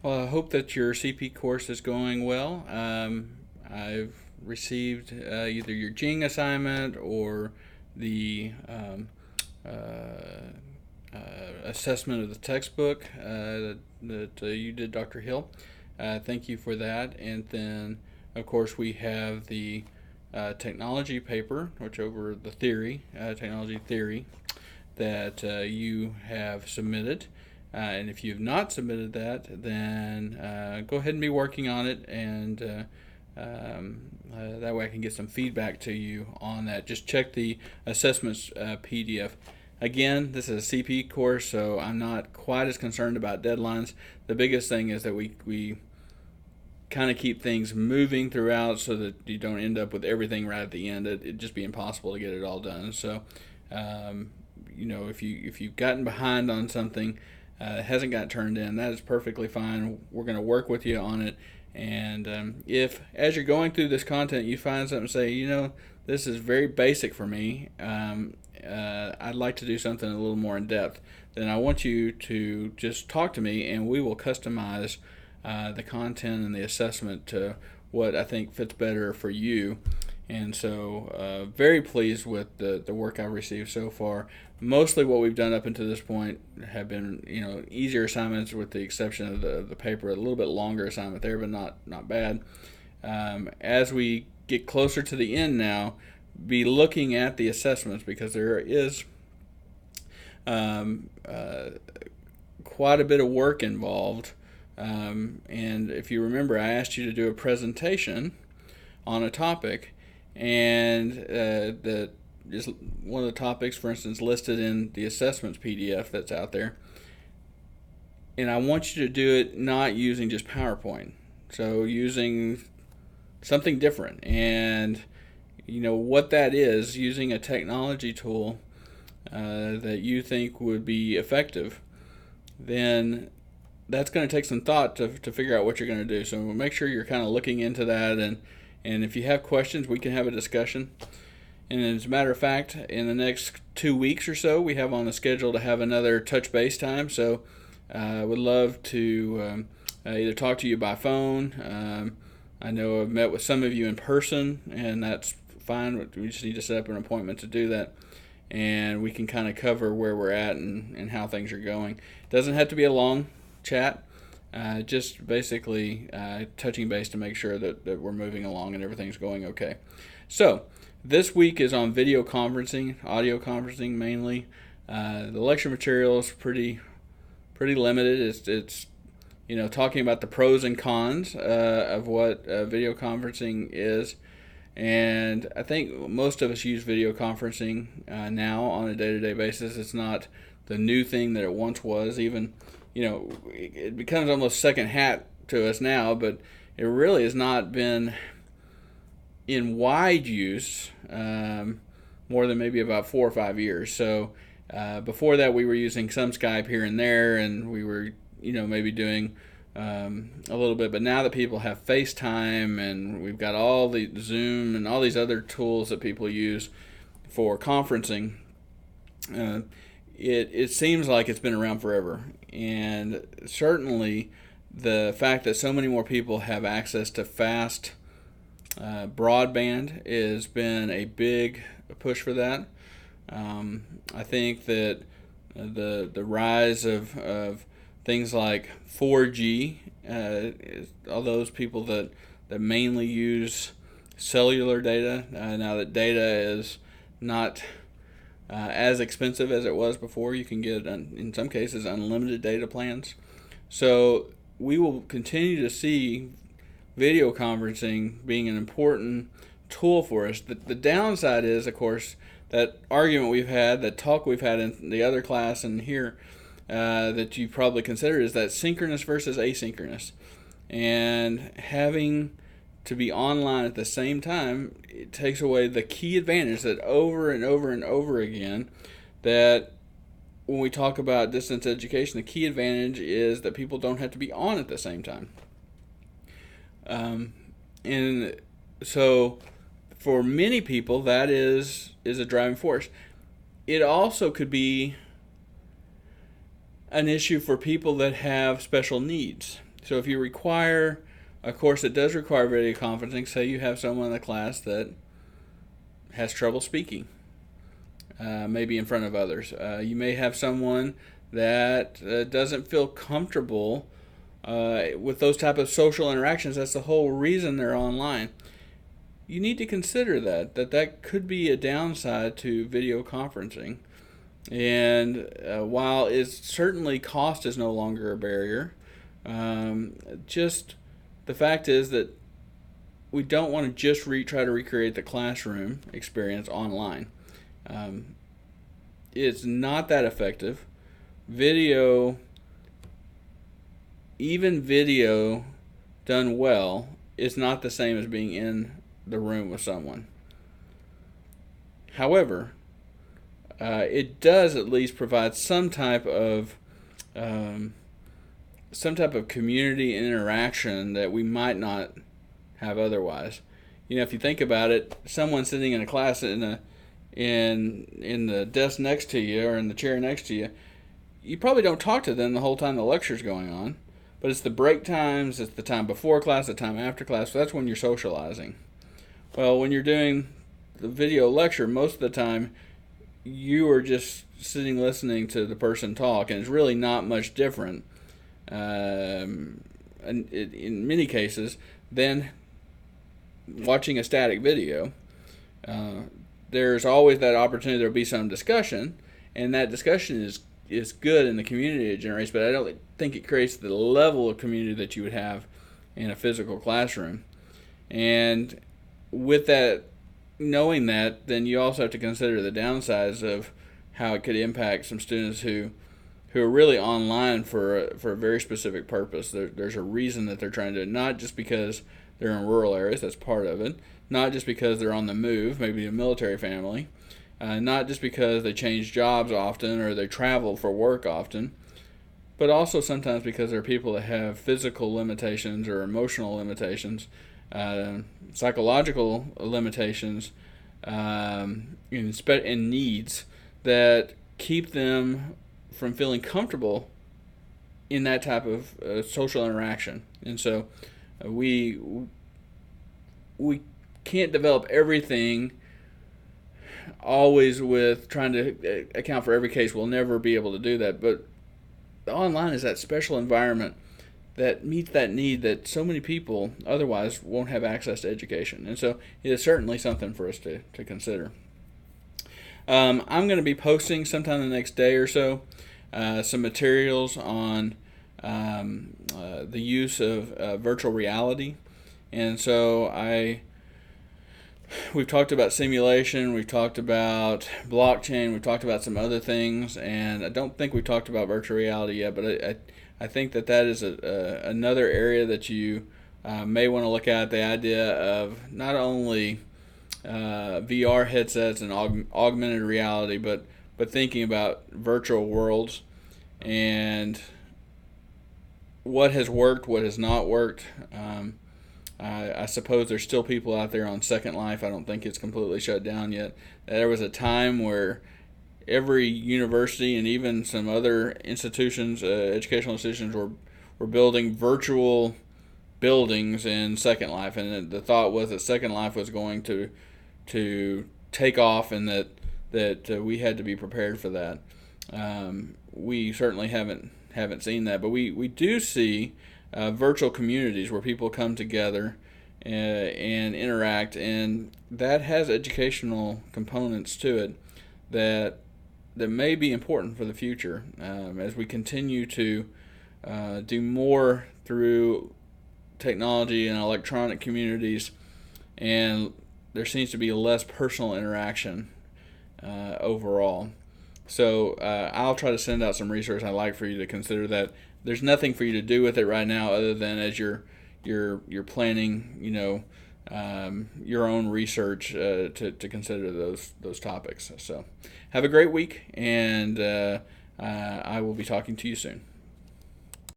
Well, I hope that your CP course is going well. I've received either your Jing assignment or the assessment of the textbook that you did, Dr. Hill. Thank you for that. And then, of course, we have the technology paper, which over the theory, technology theory, that you have submitted. And if you have not submitted that, then go ahead and be working on it, and that way I can get some feedback to you on that. Just check the assessments PDF. Again, this is a CP course, so I'm not quite as concerned about deadlines. The biggest thing is that we kind of keep things moving throughout so that you don't end up with everything right at the end. It'd just be impossible to get it all done. So, if you've gotten behind on something, hasn't got turned in, that is perfectly fine. We're going to work with you on it. And if, as you're going through this content, you find something, say, this is very basic for me, I'd like to do something a little more in depth, then I want you to just talk to me, and we will customize the content and the assessment to what I think fits better for you. And so, very pleased with the work I've received so far. Mostly what we've done up until this point have been, easier assignments, with the exception of the paper. A little bit longer assignment there, but not bad. As we get closer to the end now, be looking at the assessments, because there is quite a bit of work involved. And if you remember, I asked you to do a presentation on a topic, and the is one of the topics, for instance, listed in the assessments PDF that's out there. And I want you to do it not using just PowerPoint, so using something different. And what that is, using a technology tool that you think would be effective, then that's going to take some thought to figure out what you're going to do. So make sure you're kind of looking into that, and if you have questions, we can have a discussion. And as a matter of fact, in the next 2 weeks or so, we have on the schedule to have another touch base time. So I would love to either talk to you by phone. I know I've met with some of you in person, and that's fine. We just need to set up an appointment to do that. And we can kind of cover where we're at and how things are going. It doesn't have to be a long chat. Just basically touching base to make sure that we're moving along and everything's going okay. So this week is on video conferencing, audio conferencing mainly. The lecture material is pretty limited. It's talking about the pros and cons of what video conferencing is. And I think most of us use video conferencing now on a day-to-day basis. It's not the new thing that it once was. Even, it becomes almost second hat to us now, but it really has not been in wide use more than maybe about 4 or 5 years. So before that, we were using some Skype here and there, and we were maybe doing a little bit. But now that people have FaceTime, and we've got all the Zoom and all these other tools that people use for conferencing, it seems like it's been around forever. And certainly the fact that so many more people have access to fast broadband has been a big push for that. I think that the rise of things like 4G, all those people that mainly use cellular data, now that data is not as expensive as it was before. You can get, in some cases, unlimited data plans. So we will continue to see video conferencing being an important tool for us. The downside is, of course, that argument we've had, that talk we've had in the other class and here, that you probably considered, is that synchronous versus asynchronous. And having to be online at the same time, it takes away the key advantage that over and over and over again, that when we talk about distance education, the key advantage is that people don't have to be on at the same time. And so for many people, that is a driving force. It also could be an issue for people that have special needs. So if you require a course that does require video conferencing, say you have someone in the class that has trouble speaking, maybe in front of others. You may have someone that doesn't feel comfortable with those type of social interactions. That's the whole reason they're online. You need to consider that could be a downside to video conferencing. And while it's certainly cost is no longer a barrier, just the fact is that we don't want to just try to recreate the classroom experience online. It's not that effective. Video, even video done well, is not the same as being in the room with someone. However, it does at least provide some type of community interaction that we might not have otherwise. If you think about it, someone sitting in a class in the desk next to you or in the chair next to you, you probably don't talk to them the whole time the lecture's going on, but it's the break times, it's the time before class, the time after class, so that's when you're socializing. Well, when you're doing the video lecture, most of the time you are just sitting listening to the person talk, and it's really not much different in many cases than watching a static video. There's always that opportunity there'll be some discussion, and that discussion is good in the community it generates, but I don't think it creates the level of community that you would have in a physical classroom. And with that, knowing that, then you also have to consider the downsides of how it could impact some students who are really online for a very specific purpose. There's a reason that they're trying to, not just because they're in rural areas, that's part of it, not just because they're on the move, maybe a military family, not just because they change jobs often or they travel for work often, but also sometimes because there are people that have physical limitations or emotional limitations, psychological limitations, and needs that keep them from feeling comfortable in that type of social interaction. And so we can't develop everything always with trying to account for every case. We'll never be able to do that, but online is that special environment that meets that need that so many people otherwise won't have access to education. And so it is certainly something for us to consider. I'm going to be posting sometime the next day or so some materials on the use of virtual reality. And so we've talked about simulation, we've talked about blockchain, we've talked about some other things, and I don't think we've talked about virtual reality yet, but I think that is another area that you may want to look at, the idea of not only VR headsets and augmented reality, but thinking about virtual worlds and what has worked, what has not worked. I suppose there's still people out there on Second Life. I don't think it's completely shut down yet. There was a time where every university and even some other institutions, educational institutions, were building virtual buildings in Second Life, and the thought was that Second Life was going to take off, and that we had to be prepared for that. We certainly haven't seen that, but we do see virtual communities where people come together and interact, and that has educational components to it that may be important for the future as we continue to do more through technology and electronic communities, and there seems to be less personal interaction overall. So I'll try to send out some resources. I'd like for you to consider that. There's nothing for you to do with it right now other than as you're planning, your own research to consider those topics. So have a great week, and I will be talking to you soon.